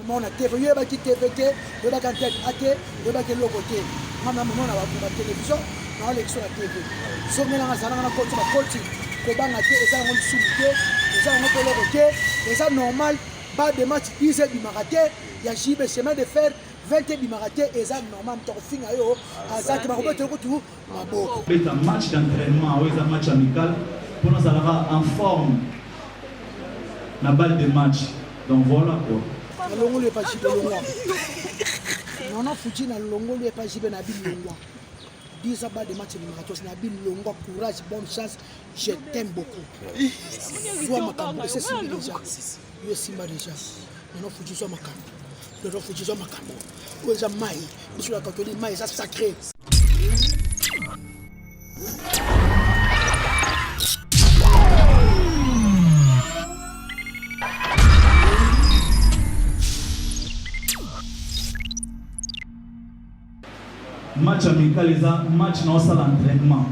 on a TV, il y a qui TVT, il y a qui antenne AT, il y a qui logo T. Maintenant, on a la télévision, on a l'élection à TV. Si on a la côté, Koban a été, et ça, on a soumis, et ça, on a logo T, et ça, normal, pas de match, 10 du marathé, il y a JB chemin de fer, 20 du marathé, et ça, normal, on a fait à ça, qui m'a remis tout, c'est un match d'entraînement, c'est un match amical, pour nous, ça sera en forme. La balle de match. Donc voilà quoi. Longo le pas jibe longwa. Non fuji na longo le pas jibe na bi longwa. 10 balle de match de marathon na bi longwa, courage, bonne chance. Je t'aime beaucoup. Sois makambo, c'est Simba déjà. Je Simba déjà. Non fuji sois makambo. Non fuji sois makambo. Où est mai? Sur la catholique mai ça sacré. Match amical, les match dans l'entraînement.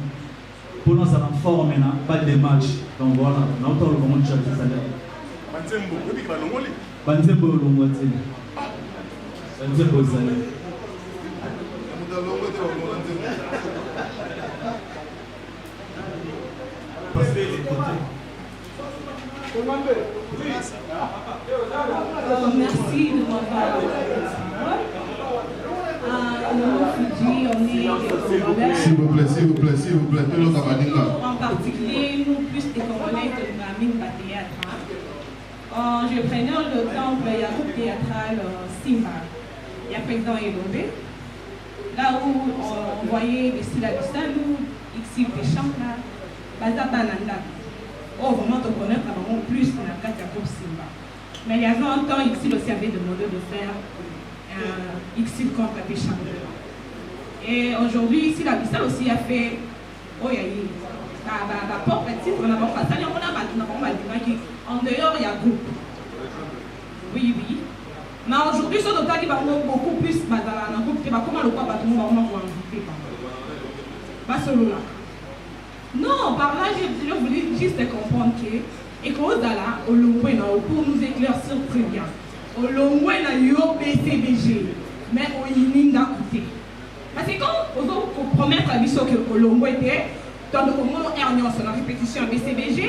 Pour nous, ça en forme, pas de match. Donc voilà, nous avons le moment de chaque salaire. Banzembo, vous dites que Longoli? Banzembo, Longoli. Banzembo, salaire. Parce que les côtés. Merci de m'avoir s'il vous plaît, s'il vous plaît, s'il vous plaît, en particulier, nous plus des Congolais de la mine théâtre. Je prenais le temps, il y a un groupe théâtral Simba, il y a président Elobé, là où on voyait les syllabistes, nous, ici, des chants là, Bazabananda. Oh, vraiment, te connaître vraiment plus qu'on a quatre groupe Simba. Mais il y avait un temps, ici, aussi avait demandé de faire Xil contre les chanteurs. Et aujourd'hui, ici, la Bissau aussi a fait. Oh, il y a eu. La porte titre, on a pas ça, on a qui en dehors, il y a groupe. Oui, oui. Mais aujourd'hui, ce total, il va beaucoup plus dans le groupe. Comment le quoi, tout le monde va inviter. Pas seulement là. Non, par là, je voulais juste comprendre que, et qu'au Dala, au Longwe, pour nous éclaircir très bien. Au Longwe, il y a BCBG, mais au Yining d'un côté. Parce que quand on promet à l'issue que au Longwe était, dans le moment où on a la répétition BCBG,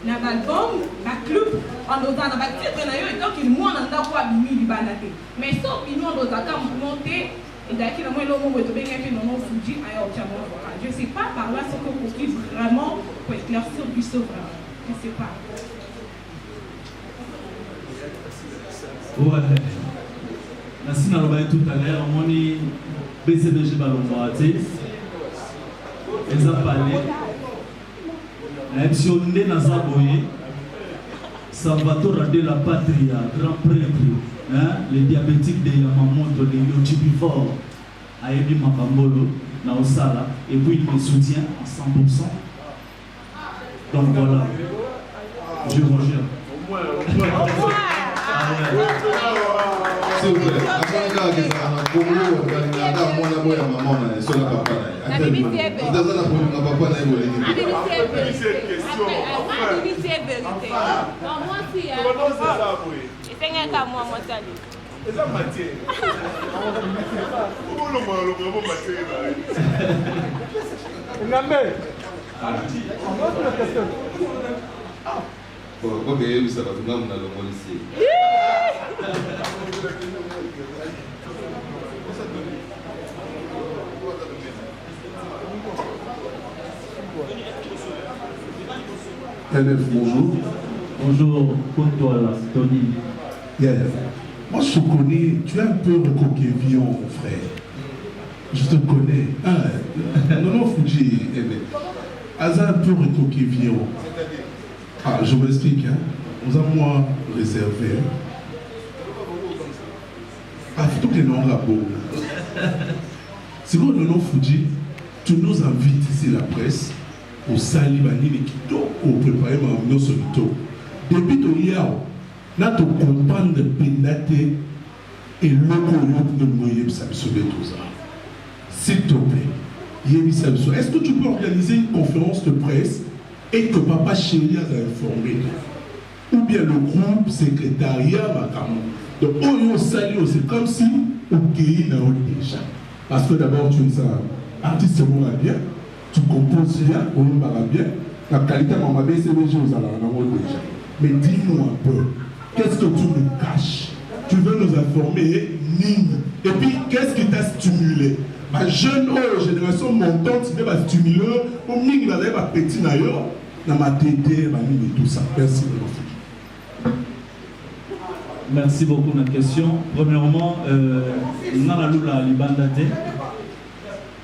dans l'album, la club, on a un titre, et donc il y a un endroit qui est mais sauf qu'il y a un monté. Et d'ailleurs, il y a un moment où il y a un Fuji à je ne sais pas par là ce qu'on construit vraiment pour éclaircir du sauveur. Je ne sais pas. Ouais. Merci d'avoir tout à l'heure. On est BCBG Balomboaté. Ils ont parlé. L'action de Nazaboye. Salvatore de la Patria, grand prêtre, les diabétiques de Yamamoto, les Yotibivores, Ayebi Makambolo, Naosala, et puis il me soutient à 100%. Donc voilà, je reviens. S'il vous plaît, bonjour. Bonjour, pour toi là, Tony. Yeah. Moi je te connais, tu es un peu recoquevillon, mon frère. Je te connais. Non, Fuji, Aza un peu recoquevillon. Ah, je m'explique, hein. Nous avons moi réservé. Ah, faut que les noms là-bas. C'est quoi le nom Fuji? Tu nous invites ici la presse. Au Salibani les Kito, au préparé ma solito. Depuis ton yao, n'a to comprendre de pendate et l'oko de moyen ça me sauver tout ça. S'il te plaît, est-ce que tu peux organiser une conférence de presse et que papa chéri a informé? Ou bien le groupe secrétariat, Donc, Oyo Sali, c'est comme si au pays n'a déjà. Parce que d'abord, tu es un artiste bien, tu composes bien, on va bien. La qualité de ma BCBG aux alentours déjà. Mais dis-nous un peu, qu'est-ce que tu nous caches? Tu veux nous informer, Ning. Et puis, qu'est-ce qui t'a stimulé? Ma jeune génération montante, tu vas stimuler, au Ning, va aller petit naïo, dans ma tété, et tout ça. Merci. Merci beaucoup pour la question. Premièrement, nous avons la libandate.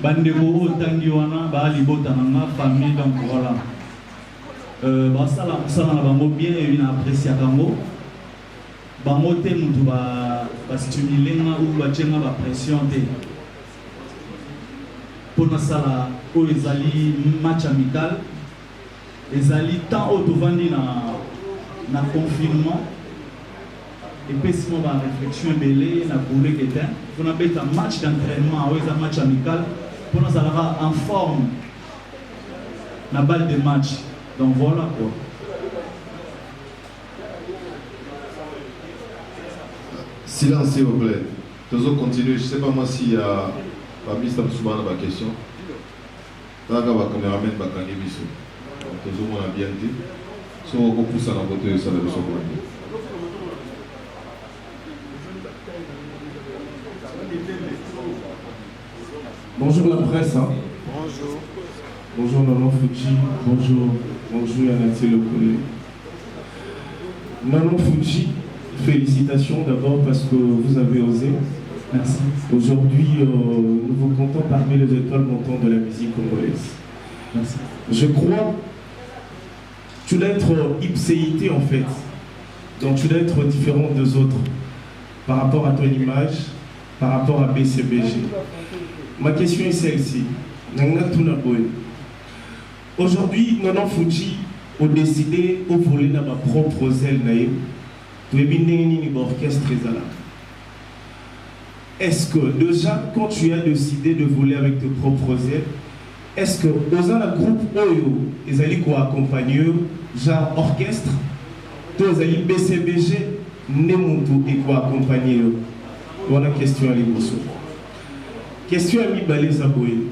Bandeko Tangiwana, Balibotananga, famille, donc voilà. Ça va bien et une appréciation. Bango te mutu ba stimuler ou ba tchenga ba pression te. Pour na sala o ezali match amical. Ezali tant au vandi na confinement. Et puis si on va réflexion belé na boule que t'es. Pour na bête un match d'entraînement ou un match amical. Pour na sala en forme. Na balle de match. Donc voilà quoi. Silence s'il vous plaît. Toujours continuer. Je ne sais pas moi s'il y a parmi ça souvent dans ma question. Tant que ma caméraman va gagner biso. Toujours on a bien dit. Si on pousse à la côté de ça, le son Bonjour la presse. Hein. Bonjour. Bonjour Nanon Fuji. Bonjour Yanati Le Collé. Nanon Fuji. Félicitations d'abord parce que vous avez osé. Merci. Aujourd'hui, nous vous comptons parmi les étoiles montantes de la musique congolaise. Merci. Je crois que tu dois être ipséité en fait. Donc tu dois être différent des autres par rapport à ton image, par rapport à BCBG. Ma question est celle-ci. Aujourd'hui, Nanon Fuji a décidé de voler dans ma propre aile. Est-ce que déjà, quand tu as décidé de voler avec tes propres ailes, est-ce que dans un groupe Oyo, ils allaient quoi accompagner, genre orchestre, tous allaient BCBG, Nemuntu et quoi accompagner? Voilà la question à l'émotion. Question à Mibale Zaboé.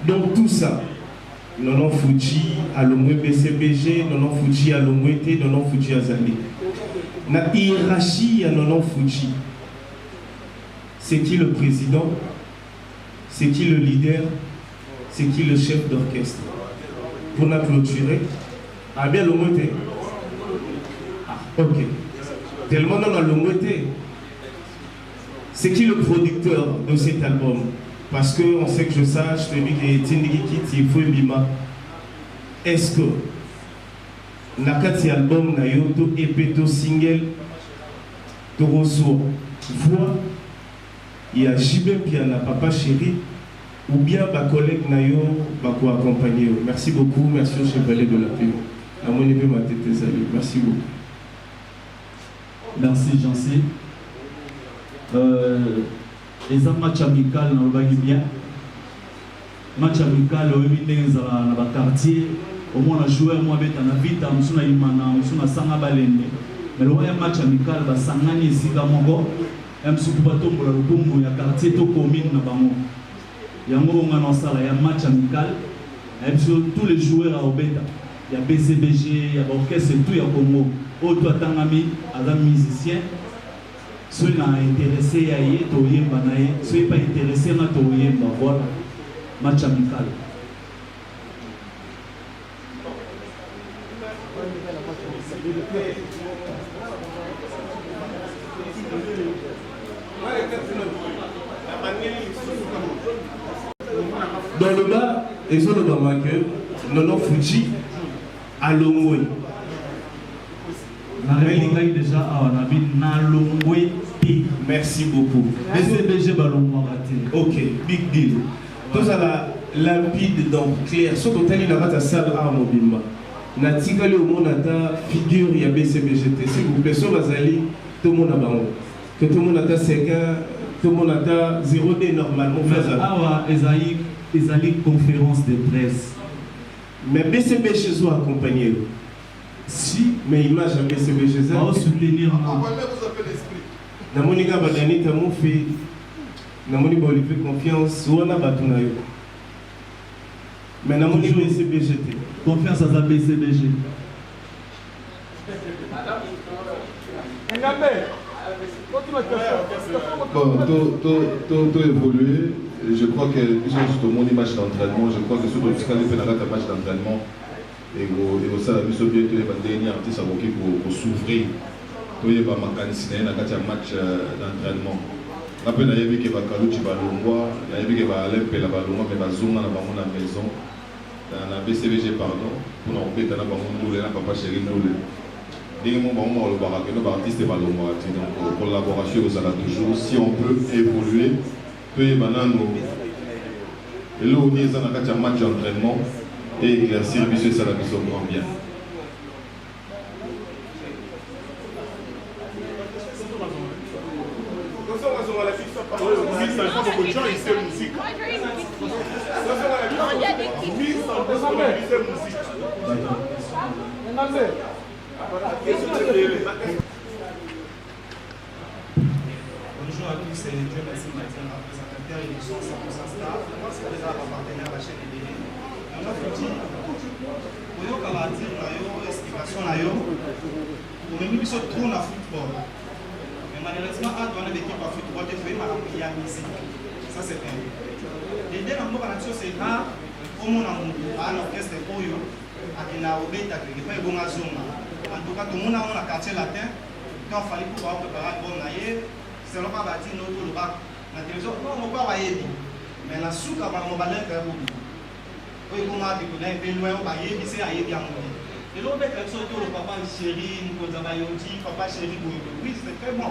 Donc tout ça, Nanon Fuji, à l'ombre BCBG, Nanon Fuji à l'ombre T, Nanon Fuji à Zali. La hiérarchie à Nanon Fuji, c'est qui le président, c'est qui le leader, c'est qui le chef d'orchestre. Pour la clôturer, ah bien l'ombre T. Ah, ok. Tellement dans l'ombre T. C'est qui le producteur de cet album? Parce qu'on sait que je sache, je te dis que Tindiki Kiti, il faut Bima. Est-ce que Nakati album na yoto epeto single Toroso voix il y a JB Piana Papa Chéri ou bien ma collègue Nayo Bako accompagner. Merci beaucoup, merci au chevalier de la paix. À mon niveau ma tête salut. Merci beaucoup. Merci Jancy. Les matchs amicaux dans le bien. Match amical au dans le quartier. Au moins on a joué moi bête na vita musuna imana musuna sanga balende mais le match amical ba sangani sika mongo msuku batombola lukumbu ya quartier to commune na bango yango ngana sala ya match amical et tous les joueurs à obeta ya BCBG ya orchestre tout ya Congo auto atangami aza musicien ceux na intéressé ya ye to yemba na ye ceux pas intéressé na to yemba voilà match amical. Dans le bas, ils ont le bas que Nanon Fuji à Longwe. Déjà à Nalongwe. Merci beaucoup. BCBG Balongwe. Ok, big deal. Tous à la limpide, donc clair. Surtout quand il a salle à Mobimba. Natikali au monde à figure il y a BCBGT. S'il vous plaît, sur Bazali, tout le monde a bango. Que tout le monde a 5 ans, tout le monde a 0D normalement. Ah, Ezali conférence de presse. Mais BCBG sont accompagnés. Si, mais image à BCBG, on va soutenir. Namonika Badani Tamoufi, Namoni Bolivé confiance, ou on a battu na yo. Mais Namoni BCBGT. Confiance à la BCBG. Bon, tout évolué. Je crois que tout mon image d'entraînement, je crois que sur le fiscal fait un match d'entraînement et au sein de la mission bien tous les derniers artistes pour s'ouvrir. Tout est pas macan ciné, un match d'entraînement. Après, il y a eu que Bakalouchi Balongwa, il y a eu que Balem Pela Balongwa, mais Bazonga dans la maison, dans la BCBG pardon, pour nous embêter dans la papa chéri nous. Donc, collaboration ça toujours. Si on peut évoluer, peut y avoir et là on est dans un match d'entraînement et exercer le business à la mission grand bien. Bonjour à tous, c'est Dieu merci Mathieu, représentateur édition 100% Star. Moi, c'est déjà ma partenaire à la chaîne de télé. On a fait dire, pour yo kalatir na yo, explication na yo, pour même biso trop na football. Mais malheureusement, à douane d'équipe à football, il faut y avoir la musique. Ça c'est un. Les deux dans la nature, c'est rare. Au monde à l'orchestre Oyo, à qui n'a obéta, qui n'est pas bon à zone. En tout cas, tout le monde a un quartier latin. Quand il fallait pouvoir préparer bon naïe, c'est le pas bâti notre le bac. La télévision, on ne peut pas y aller. Mais la soupe, on va aller faire beaucoup. Oui, on a dit qu'on est loin, on va y aller, c'est à y aller. Et l'autre, c'est le papa chéri, nous avons dit, papa chéri, oui, c'est très bon.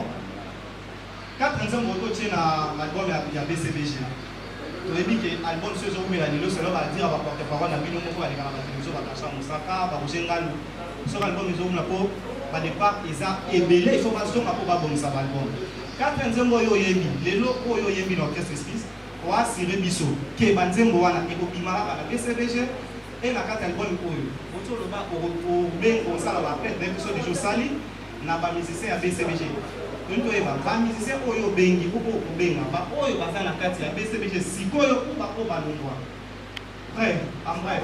4 ans, on a l'album à BCBG. Tu as dit que l'album se joue, mais l'année, c'est là, on va dire, on va porter parole, on va dire, on va aller à la télévision, on va attacher à Moussaka, on va bouger un galou. Sur l'album, ils ont la peau. Au départ, ils ont ébélé l'information pour bon ça album. Quand on a eu les locaux ont eu l'orchestre Suisse, on a assuré Bisso, qui est Banzembo, et au Pimara, la BCBG, et la carte album pour eux. Autour de bas, au bien, on s'en va après, l'épisode de Jossali, n'a pas musicien à BCBG. Donc, il y a un musicien qui est bengi, ou benga, ou il y a la carte à BCBG, si il y a un ballon. Bref, en bref,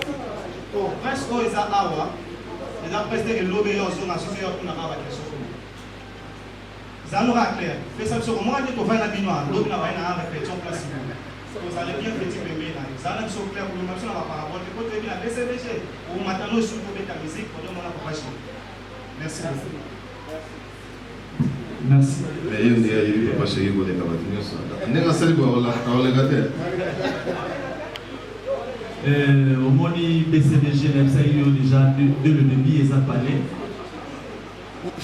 presque ils ont awa. Les après-midi que l'obéissance sur la société pour la rabat les choses. Ça nous a clair. Fais ça sur moi, dit qu'on va la binoire. L'autre n'a pas une réflexion place. Vous allez bien petit bébé là. Ça n'a pas clair pour nous même sur la parabole. Quand tu es bien à BCBG, au matin nous sur pour mettre la musique pour nous on a pas passer. Merci beaucoup. Merci. Mais il y a eu papa chéri pour les cabatiniers ça. N'est pas celle pour la gâter. Au Moni BCBG, ça il y a déjà de le début et ça parlait.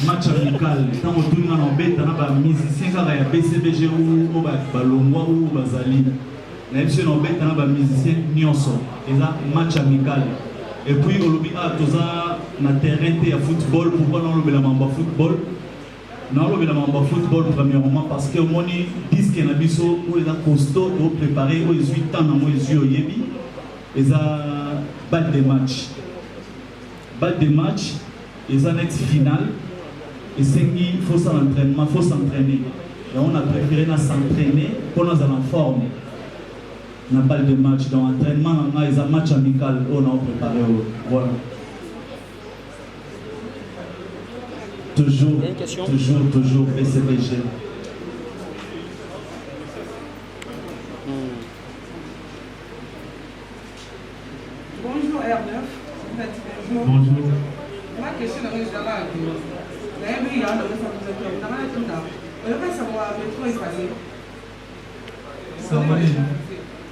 Match amical, tant que tout le monde en bête, on a des musiciens qui ont BCBG ou Balongwa ou Bazali. Les musiciens en bête, on a des musiciens Nyonso. Et ça, match amical. Et puis, on a tout ça dans le terrain de football. Pourquoi on a le football? On a le football premièrement parce que on a dit qu'il y a des choses où ils ont costaud, où préparé, où ils ont temps dans les yeux. Ils ont balle de match. Balle de match, ils ont next final. Et c'est qu'il faut s'entraîner. Il faut s'entraîner. Et on a préféré s'entraîner pour nous en forme. On a balle de match. Dans l'entraînement, on a un match amical. On a préparé. Voilà. Toujours BCBG. Bonjour R9. Bonjour. Ma question est il y a un on va savoir métro effacé.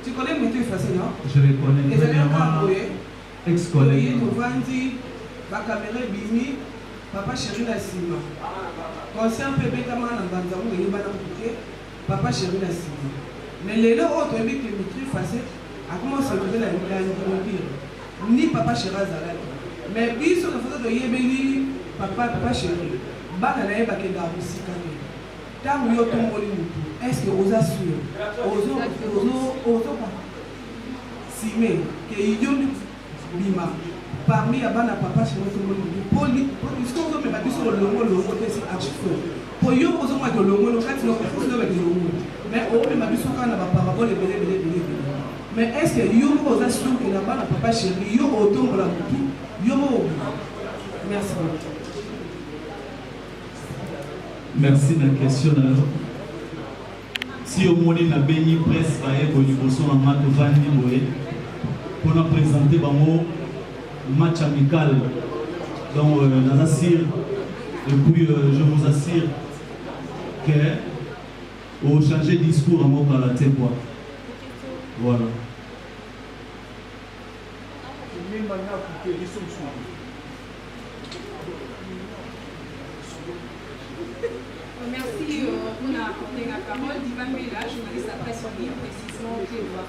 Tu connais le métro effacé, non? Je les connais. Et c'est un cas ex-collègue. nous vendit la caméra bimi, papa chéri la cima. Quand c'est un peu bêtement dans Banzamou, il y a papa chéri la cima. Mais les lots autres, le métro effacé a commencé à lever la lumière. Ni papa chéri Zalal. Mais puis sur la photo de Yébeli, papa chéri. Bana na yeba kenda musika ni tangu yo tomboli mutu est-ce que oza sûr ozo pa sime ke idioni bima parmi les papa chez nous, pour l'histoire de mes papiers sur le logo, c'est archi-faux. Pour eux, aux hommes avec le logo, quand ils ont fait avec le logo. Mais au moins, mes sont quand on a parabole et belé. Mais est-ce que yo aux assurés que là-bas, papa chéri, yo autant pour la boutique, yo. Merci beaucoup. Merci de la question. Si au monde na béni presse pour nous présenter un match amical. Donc, et puis je vous assure que au changer de discours à mon la tête. Voilà. Merci pour apporter la parole. Divan Mela, journaliste à presse en ligne, précisément au Québec.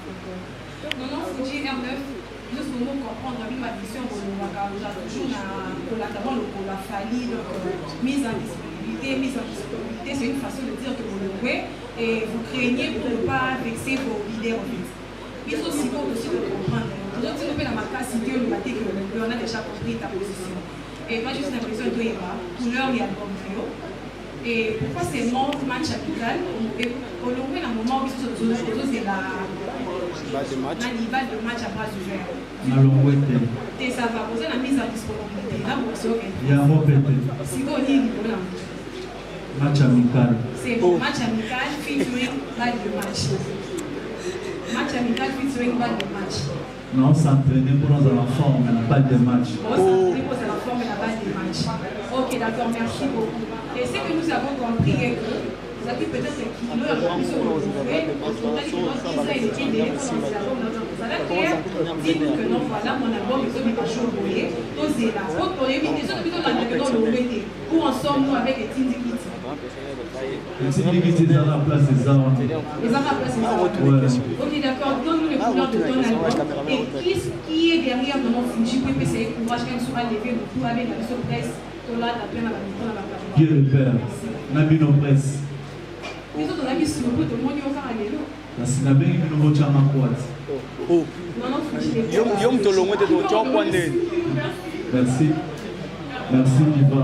Non, Fuji R9, nous devons comprendre ma vision pour nous. Toujours pour la faillite, mise en disponibilité, c'est une façon de dire que vous le jouez et vous craignez pour ne pas vexer vos leaders en fait. Il faut aussi de comprendre. Nous avons fait la marque cité le matin que on a déjà compris ta position. Et moi, juste l'impression que il y a couleur, il y a le trio. Et pourquoi c'est mon match amical? Au long d'un moment, c'est la de match à bras ouvert. Et ça va poser la mise en disponibilité. Là, il y a un mot si vous dites match amical. C'est match amical featuring balle de match. Match amical featuring balle de match. Non, s'entraîner pour nous à la forme, la balle de match. S'entraîner pour la forme et la balle de match. Ok, d'accord, merci beaucoup. Et ce que nous avons compris est que vous avez peut-être qu'il y a un peu sur le jouet, dites que non, voilà, mon album est comme un jour brouillé. Donc, c'est là. Où en sommes-nous avec les Team Dikit? Les Team Dikit, ils ont la place des armes. Ils ont la place des armes. Ok, d'accord. Donne-nous les couleurs de ton album. Et qui est derrière mon Fuji pour essayer de courage quand soit levé pour avec la mission presse? Dieu le Père, Nabino Presse. Les autres, on a mis sur le bout de mon yoko à l'élo. La Sinabe, il nous voit à ma croix. Oh, non, Yom te l'ont été au point de. Merci. Merci, Diva.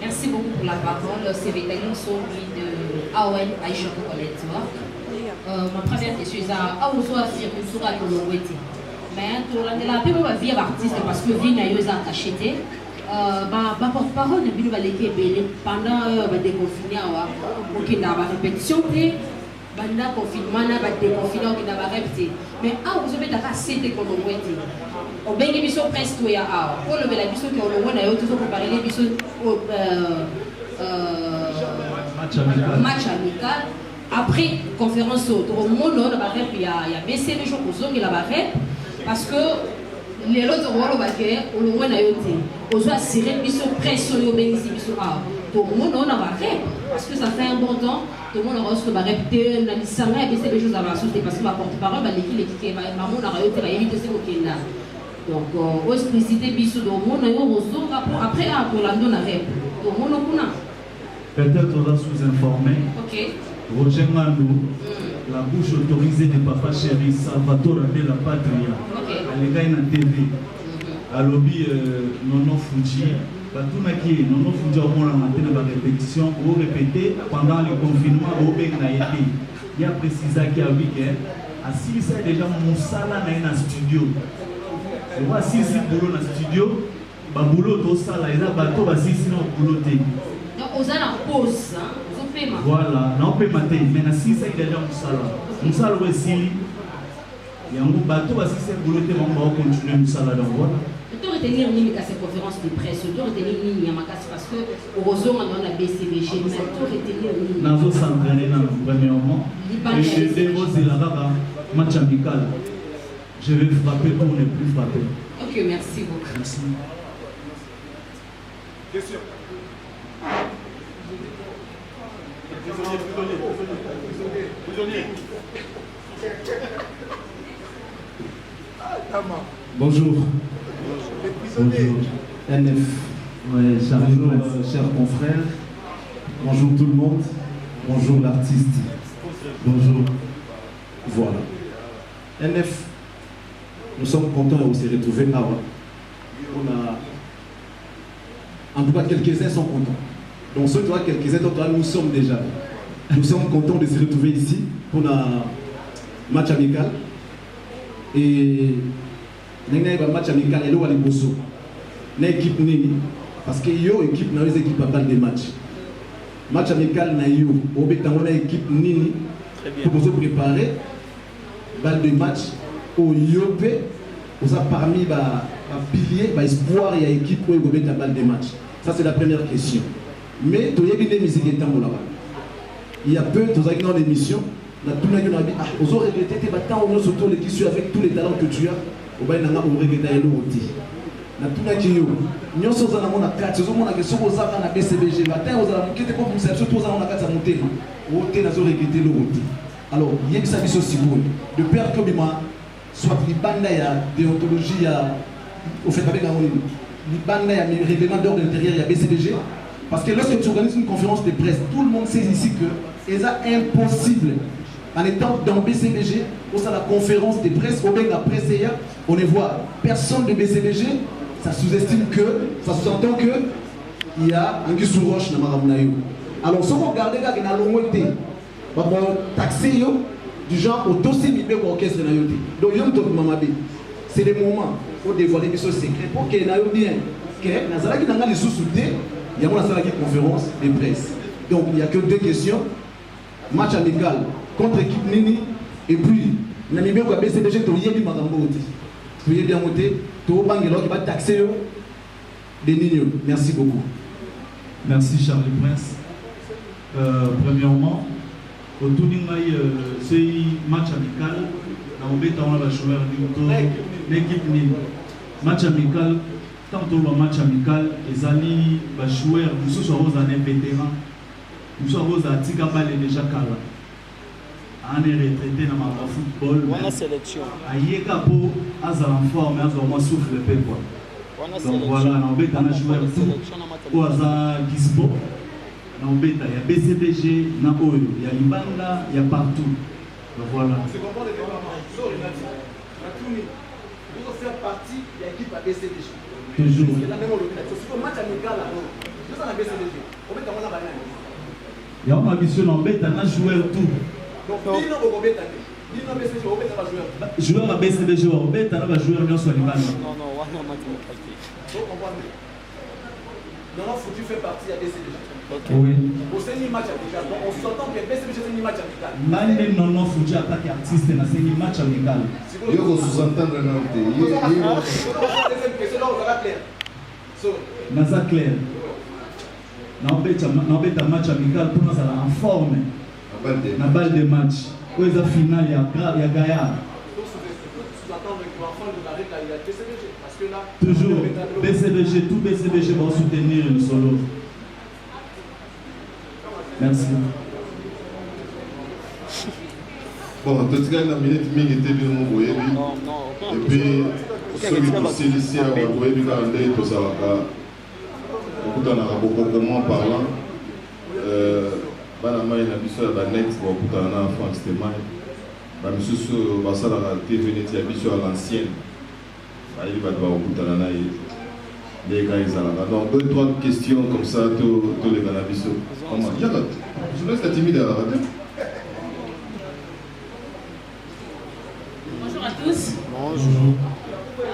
Merci beaucoup pour la parole. C'est Vétaline Sobi de AON Aïcha Colette. Ma première question est à Aouzo affirme sur la Colomboité. Mais pour la plupart va vivre artiste parce que vie n'a eu à acheter. Ma porte-parole ne peut pas l'équipe pendant le déconfinement. Ok, dans la répétition, pendant le confinement, on va déconfiner, on va répéter. Mais vous avez déjà cité qu'on a été. On a une émission presque tout à l'heure. Pour le la mission qu'on a toujours préparé l'émission match amical. Après conférence autour au monde, on va il y a baissé les jours pour qui la barrette. Parce que les autres rôles au baquet, on le voit dans on doit assurer une mission pression au bénéfice mission A. Tout le monde on a barré parce que ça fait un bon temps. Tout le monde a reçu le barré. On a dit ça mais c'est des choses à sauter parce que ma porte-parole va l'équipe qui est maman on a réussi à éviter ce qu'il y a. Donc on expliciter biso do monde on reçoit après pour la donne arrêt. Tout le monde on a. Peut-être on va sous-informer. OK. Roger Mandou, la bouche autorisée de Papa Chéri, Salvatore de la Patria, à l'égaï na TV, à lobby Nono Fuji, Batuna qui est Nono Fuji au monde en la répétition, pour répéter pendant le confinement au Bengaïti. Il y a précisé qu'il y a week-end, à 6 c'est déjà Moussala dans un studio. Je vois 6 boulot dans le studio, boulot au sala, il y a bateau, 6 dans le boulot. Donc, on a la pause, hein? Voilà, non peut mater, mais na si c'est déjà Moussala aussi, il y a un bateau, si c'est boulot, on va continuer Moussala donc voilà. Tu dois retenir cette conférence de presse, tu dois retenir parce que heureusement on a BCBG, mais tu dois retenir Nazo s'entraîner dans le premier moment. Et je dépose la rara, match amical. Je vais frapper pour ne plus frapper. Ok, merci beaucoup. Merci. Question. Bonjour. Bonjour. NF. Ouais, bonjour, chers confrères. Bonjour tout le monde. Bonjour l'artiste. Bonjour. Voilà. NF, nous sommes contents de se retrouver là. On a, en tout cas, quelques-uns sont contents. Donc, ceux qui ont quelques-uns, nous sommes déjà. Nous sommes contents de se retrouver ici pour un match amical. Et nous avons un match amical et nous avons une équipe nini. Parce que yo équipe na équipe à balle des matchs. Match amical na yo, on a équipe nini pour nous préparer balle de match au yopé, on a parmi ba pilier, ba espoir et équipe pour gober ta balle de match. Ça c'est la première question. Mais tu y a une musique qui est là-bas. Il y a peu, tu as dans l'émission, on a tout le monde dit ah, on aurait regretté tes bâtons, on a surtout les tissus avec tous les talents que tu as. On va y aller on regretter l'autre. Na tuna kiyo nyonso za na mona kati zo mona keso ko zaka na BCBG matin aux ala mukete ko conception to za na kati za mutema wote na zo regretter le wote. Alors yebisa biso sikoyo de père que bima soit libanda ya déontologie ya au fait avec la libanda ya règlement d'ordre intérieur ya BCBG parce que lorsque tu organises une conférence de presse tout le monde sait ici que c'est impossible en étant dans BCBG pour ça la conférence de presse au bien la presse on ne voit personne de BCBG. Ça sous-estime que, ça sous-entend que il y a un guisou roche dans Maramunayo. Alors, si vous regardez là, il y a l'ongouté, taxé du genre au dossier de l'orchestre de Nayote. Donc, c'est le moment pour dévoiler des choses secrètes pour qu'il y ait bien que Nazala qui n'a pas les sous-soutés, il y a une conférence de presse. Donc, il n'y a que deux questions match amical contre équipe Nini et puis, Namibé ou BCBG, tu y es du Marambo. Tu y es bien monté. Merci beaucoup. Merci Charles Prince. Premièrement, au tout c'est match amical. On va jouer l'équipe Nini. Match amical, tant que match amical, les alliés joueurs, nous sommes des vétérans. Nous sommes des Tigabal déjà Kala. On est retraité dans le football. On a sélection. Ayeka po azala en forme, azala moins souffle le peu quoi. Donc voilà, on a un joueur tout. Ou azala dispo. On a il y a BCBG, na Oyo, il y a Libanda, il y a partout. Donc voilà. On se comprend les développements. Vous faire partie de l'équipe à BCBG. Toujours. Il y a la même organisation. Si vous match amical là, vous êtes à BCBG. On met comment on a il y a une ambition en bête, on a joué tout. Donc, joueur à BCBG, on bête, on a joué bien sur les balles. Non, on a mathématique. Donc, on voit mieux. Non, faut tu fais partie à BCBG. Oui. C'est un match amical. Donc, on s'entend que BCBG c'est un match amical. Même non, faut tu attaquer artiste, c'est un match amical. Il faut sous-entendre non. C'est là où ça va clair. Naza clair. Non, un match amical pour nous en forme. La balle de match. Où est la finale, il y a Gaïa. Toujours BCBG, tout BCBG va soutenir le solo. Merci. Bon, en tout cas, la minute ming était bien mon et puis ceux qui sont ici à Wagoé, du calendrier, tout ça, beaucoup en beaucoup parlant. Banama il a mis sur la net pour Koutana France Témoin. Monsieur sur Bassala TV net il a mis sur l'ancienne. Il va devoir Koutana les gars ils ont donc deux trois questions comme ça tous les cannabis. Comment il y a je laisse la timide à la radio. Bonjour à tous. Bonjour.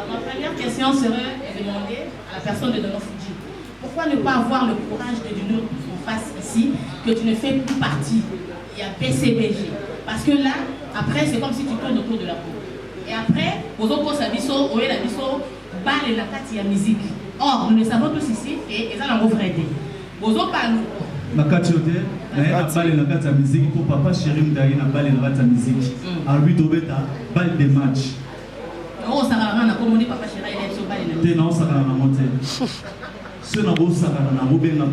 Ma première question serait de demander à la personne de Dono Fudji pourquoi ne pas avoir le courage de dire en face ici que tu ne fais plus partie. Il y a BCBG. Parce que là, après, c'est comme si tu tournes autour de la peau. Et après, aux autres abisso, au la bisso, balle et la carte, il y a musique. Or, nous le savons tous ici et ça n'a pas vrai. Aux autres parlent. La carte, il y a balle et la carte à musique. Pour papa chéri, il y a balle et la carte à musique. À lui, il y a balle de match. Oh, ça va, on a commandé papa chéri, il y a sur balle et la musique. Non, ça va, on a monté. Ceux qui ont la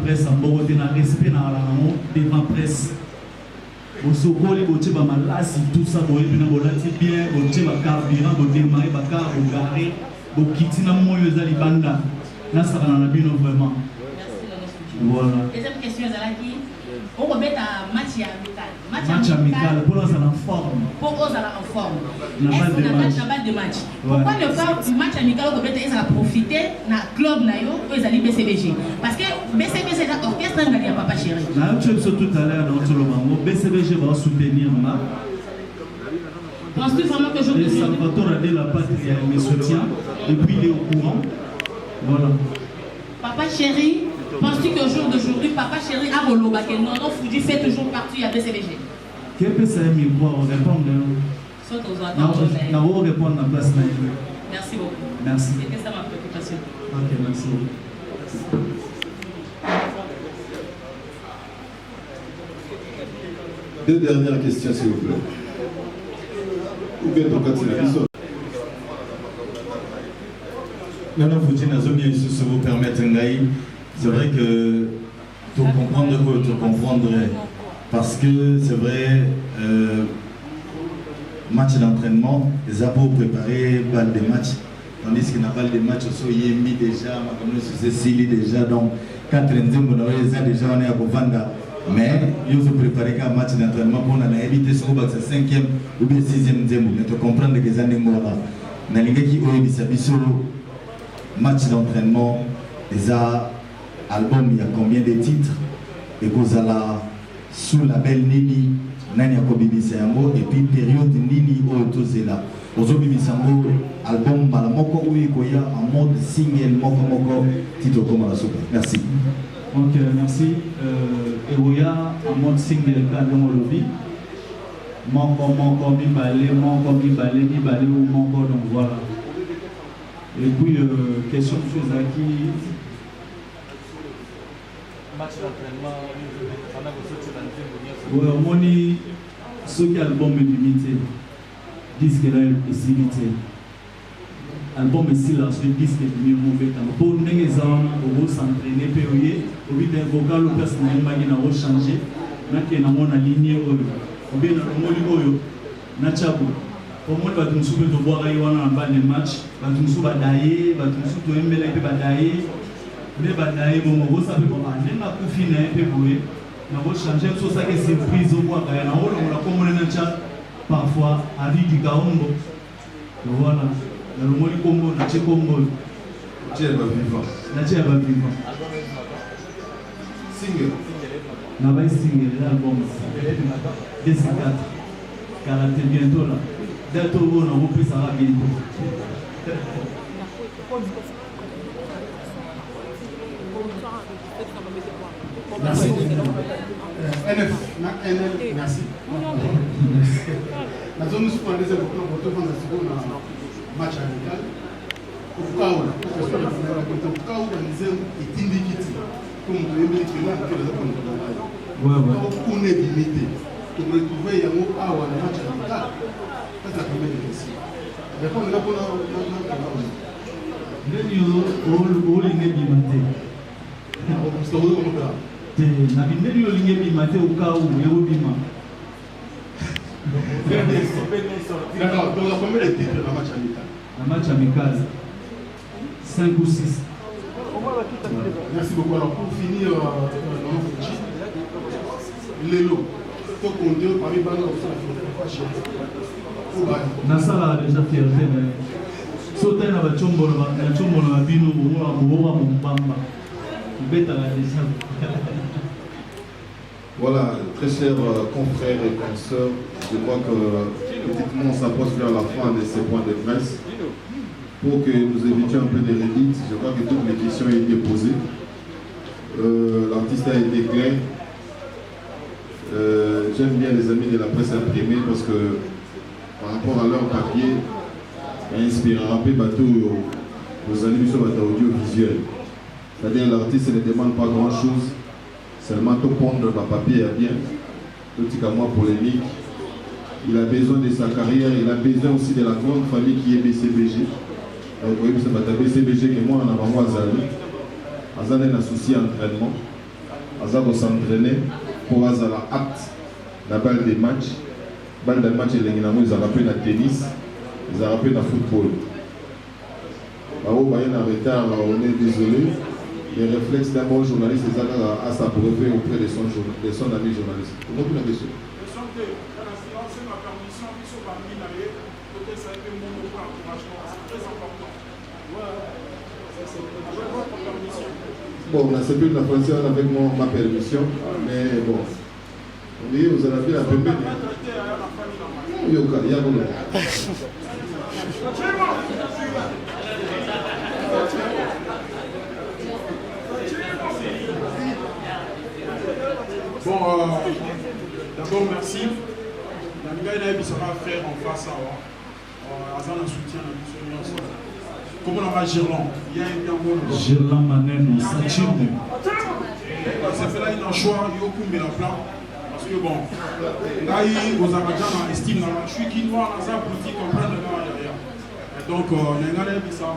presse, ils ont respect devant la presse. Ils ont malasi, tout ça, ils ont bien, ils ont carburant, ils ont démarré, ils ont garé, ils ont quitté les banda. Là, ça va vraiment. Merci, voilà. Deuxième question. question ezalaki okobeta match amical. Match amical pour oza en forme. Pour oza en forme. Est-ce qu'on a balle de match? Pourquoi ne pas match amical okobeta ezala profiter na club na yo ou ezali BCBG? Parce que BCBG c'est l'orchestre ngani ya Papa Chéri. Na tu as tout à l'heure dans le bango BCBG va soutenir ma. Penses-tu vraiment que je peux Salvatore a dit la patrie me soutient et puis il est au courant. Voilà. Papa Chéri, penses-tu qu'au jour d'aujourd'hui, Papa Chéri a relevé que Nono Fouji fait toujours partie à BCBG? Qu'est-ce que ça me répondre? Saute aux attentes. On va répondre à la place. Merci beaucoup. Merci. C'était ça ma préoccupation. Ok, merci beaucoup. Deux dernières questions, s'il vous plaît. Ou bien ton candidat. Non, Fouti, si vous permettez, c'est vrai que tout comprendre, parce que c'est vrai, match d'entraînement, les abos préparés, balle de match, tandis qu'il n'a pas de match, il est mis déjà, c'est Cécile déjà, donc quand on est déjà, on est à Bovanda. Mais ils ont préparé un match d'entraînement pour éviter ce que c'est 5e ou bien 6e demo. Mais tu comprends que les années morales. Dans les gars qui ont eu match d'entraînement, les albums, il y a combien de titres? Et vous allez sous label Nini, Nani Akobibi Sambo, et puis période Nini Otozela. Ozobi Bisambo, album Malamoko Ouikoya en mode single Moko titre comme la soupe. Merci. Ok, merci. Ewoya en mode single Kadon Olobi. Moko, Mibale ou Moko, donc voilà. Et puis, question de Fezaki. Match d'entraînement, on moni ce qui album est limité. Disque là est limité. Album est si large, disque est mieux mauvais. Pour nous, les gens, on va s'entraîner, payer, on va d'un vocal au personnel, on va changer. On a aligné, on va dans le pour moi, je vais te voir un match, je vais te badailler, je vais te badailler, je vais badailler, je vais changer, c'est ça qui est surprise au bois. Parfois, à vie du Gaombo. Voilà. Le Moli Congo, la Tchekongo. Tiens, va vivant. La Tchèque va vivant. Single. On va single, l'album. DC4. Karaté bientôt là. Bientôt, on a repris ça va bientôt. Merci. NF, merci. La zone nous prend des éléments pour tout le monde match amical. Au cas où, parce que au cas où les hommes est indiqué, comme vous l'avez dit, là, que les hommes on est limité. Pour retrouver un mot à un match amical, c'est la première question. Répondre là pour nabindeli olingi ebima te oka ou eobima. D'accord, donc la première est titre dans match amical. Un match amical, 5 ou 6. Merci beaucoup. Alors pour finir, Lélo, il faut qu'on dise parmi les banques Nasala a déjà fierté, mais sauter dans la chombo, la bino, mon bamba. Voilà, très chers confrères et consoeurs, je crois que petitement on s'approche vers la fin de ces points de presse. Pour que nous évitions un peu de redites, je crois que toutes les questions ont été posées. L'artiste a été clair. J'aime bien les amis de la presse imprimée parce que par rapport à leur papier, inspirant un peu bateau aux amis sur bateau audiovisuel. C'est-à-dire l'artiste ne demande pas grand-chose, seulement tout pondre le papier à bien, tout est comme moi polémique. Il a besoin de sa carrière, il a besoin aussi de la grande famille qui est BCBG. Donc oui, c'est pas BCBG que moi en avant moi Azali. Azali a un souci d'entraînement. Azali va s'entraîner pour Azali acte la balle des matchs. Balle des matchs, ils ont rappelé dans tennis, ils ont rappelé dans football. On est retard, on est désolé. les réflexes d'un bon journaliste à s'abreuver auprès de son ami journaliste. Comment tu l'as question? Bon, on a fait la française avec ma permission, mais bon. Oui, vous avez bien la première. Il y a bon, d'abord merci. La nouvelle qui sera faire en face à un soutien à la mission. Comment on va Girland? Il y a un bien Girland Maneno, Sachimo. Ça fait là un choix, il y a beaucoup de plan. Parce que bon, là, aux Amadjans, estime, je suis quinois, dans un politique, comprendre là. Donc, il y a ça.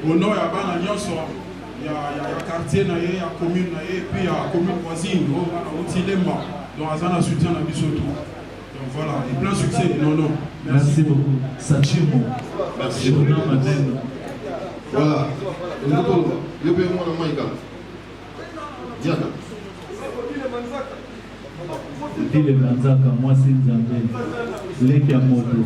Au nord, il y a un il y a quartier, il y a commune, et puis il y a commune voisine, au Tilemba. Donc, il y a un soutien à Bissoto. Donc voilà, et plein succès. Non. Merci beaucoup. Sachimo. Merci. Voilà. Je vais moi dans Maïka. Diana. Dis le Manzaka, moi c'est Nzambé. Leki à moto.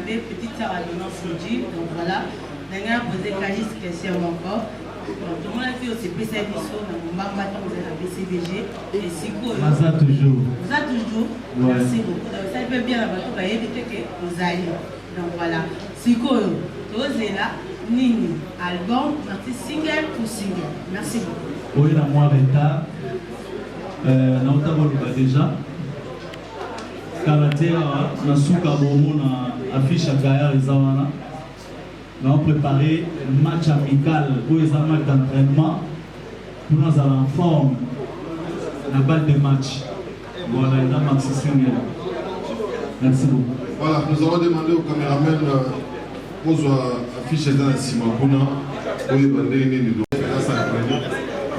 Petite sœur à Donan Fuji, donc voilà. D'ailleurs, posé Calis question encore. Tout le monde a fait aussi spécial mission dans mon bambata, vous êtes à BCBG. Et si vous êtes toujours. Vous êtes toujours. Merci beaucoup. Donc, ça peut bien avoir tout, vous voyez, vous allez. Donc voilà. Si vous êtes là, Nini, album, single ou single. Merci beaucoup. Oui, la moi retard. Naotaboluka déjà. Karatea, na souka bomo na affiche à Gaïa et Zawana. Nous avons préparé un match amical pour les matchs d'entraînement pour nous avoir en forme la balle de match. Voilà, il y a Maxi Single. Merci beaucoup. Voilà, nous allons demander au caméraman pour afficher dans la Simapuna pour les bandes et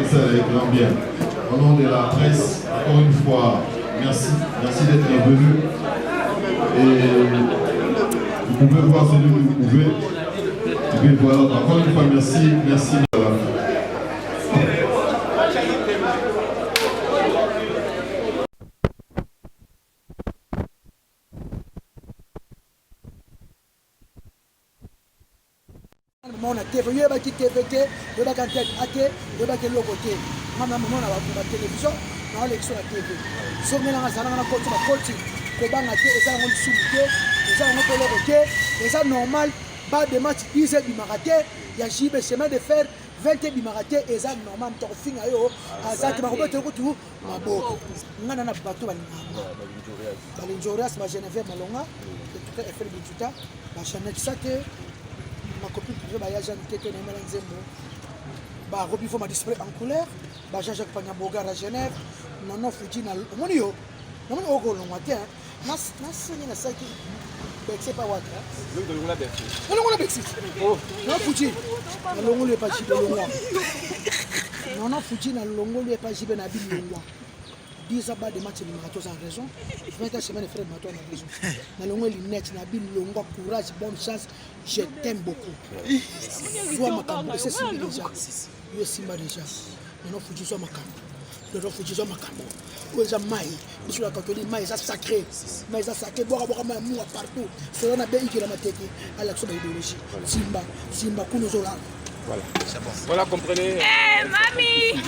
ça va bien. Au nom de la presse, encore une fois, merci d'être venu. Et vous pouvez voir celui que vous pouvez. Et puis voilà, encore une fois, merci. On a TV, il y a qui TV, il y a qui tête AT, il y a qui logo T. Maintenant, on a la télévision, on a l'élection à TV. Si on a un coach, Koban a été, et ça, on a soumis, et ça, on a logo T, et ça, normal, pas de match 10 bimaraté, il y a JB chemin de fer 20 bimaraté, et ça, normal, on a fini à ça, tu m'as rebattu tout, ma beau. On a un bateau à l'Injorias, ma Geneviève Malonga, qui est tout à fait Bituta, ma Chanel Sake. Ma copine privée, bah, Jeanne Tete, Némel Nzembo. Bah, Roby, faut ma display en couleur. Bah, Jean-Jacques Pagnabogar à Genève. Non, Fuji, na Monio. Non, mais au Golon, matin. Nas, na Saki. Bexé, pas what. Non, on a Bexé. Non, Fuji. Na Longo, lui, pas Jibé, Longo. Non, Fuji, na Longo, lui, pas Jibé, na Bill, Longo. 10 abats de matchs de Marathon sans raison. 20 semaines de frères de Marathon sans raison. Dans le monde, il net, Nabil Longo, courage, bonne chance. Je t'aime beaucoup. Sois ma cambo, c'est Simba déjà. Je suis Simba déjà. Maintenant, il faut que tu sois ma cambo. Maintenant, il faut que tu sois ma cambo. Où est-ce que maï? Je suis la catholique, maï, c'est sacré. Maï, c'est sacré. Boire, maï, moua partout. C'est un abeille qui est dans ma tête. À l'action de l'idéologie. Simba, Kounozola. Voilà, c'est bon. Voilà, comprenez. Mamie!